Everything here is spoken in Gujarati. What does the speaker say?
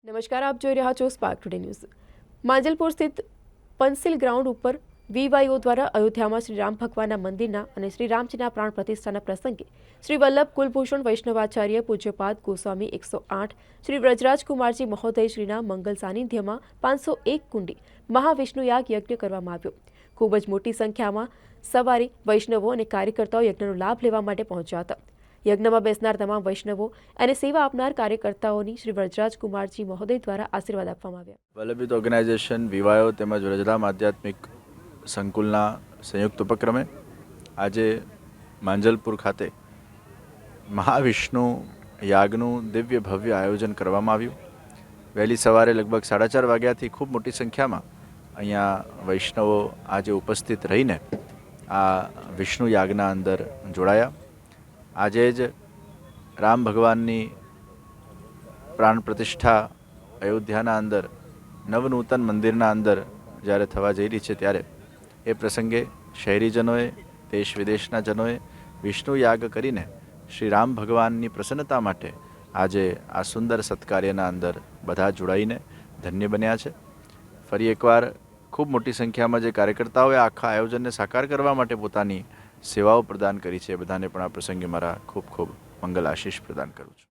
નમસ્કાર, આપ જોઈ રહ્યા છો સ્પાર્ક ટુડે ન્યૂઝ। માંજલપુર સ્થિત પંસિલ ગ્રાઉન્ડ ઉપર વીવાયઓ દ્વારા અયોધ્યામાં શ્રી રામ ભગવાનના મંદિરના અને શ્રી રામજીના પ્રાણ પ્રતિષ્ઠાના પ્રસંગે શ્રી વલ્લભ કુલભૂષણ વૈષ્ણવાચાર્ય પૂજ્યપાદ ગોસ્વામી 108 શ્રી વ્રજરાજકુમારજી મહોદય શ્રીના મંગલ સાનિધ્યમાં 501 કુંડી મહાવિષ્ણુ યાગ યજ્ઞ કરવામાં આવ્યો। ખૂબ જ મોટી સંખ્યામાં સવારે વૈષ્ણવો અને કાર્યકર્તાઓ યજ્ઞનો લાભ લેવા માટે પહોંચ્યા હતા। યજ્ઞમાં બેસનાર તમામ વૈષ્ણવો અને સેવા આપનાર કાર્યકર્તાઓની શ્રી વ્રજરાજકુમારજી મહોદય દ્વારા આશીર્વાદ આપવામાં આવ્યા। વલ્લભિત ઓર્ગેનાઇઝેશન વિવાયો તેમજ વ્રજરામ આધ્યાત્મિક સંકુલના સંયુક્ત ઉપક્રમે આજે માંજલપુર ખાતે મહાવિષ્ણુ યાગનું દિવ્ય ભવ્ય આયોજન કરવામાં આવ્યું। વહેલી સવારે લગભગ 4:30 વાગ્યાથી ખૂબ મોટી સંખ્યામાં અહીંયા વૈષ્ણવો આજે ઉપસ્થિત રહીને આ વિષ્ણુ યાગના અંદર જોડાયા। આજે જ રામ ભગવાનની પ્રાણ પ્રતિષ્ઠા અયોધ્યાના અંદર નવનૂતન મંદિરના અંદર જ્યારે થવા જઈ રહી છે ત્યારે એ પ્રસંગે શહેરીજનોએ દેશ વિદેશના જનોએ વિષ્ણુ યાગ કરીને શ્રી રામ ભગવાનની પ્રસન્નતા માટે આજે આ સુંદર સત્કાર્યના અંદર બધા જોડાઈને ધન્ય બન્યા છે। ફરી એકવાર ખૂબ મોટી સંખ્યામાં જે કાર્યકર્તાઓએ આખા આયોજનને સાકાર કરવા માટે પોતાની સેવાઓ પ્રદાન કરી છે એ બધાને પણ આ પ્રસંગે મારા ખૂબ ખૂબ મંગલ આશીષ પ્રદાન કરું છું।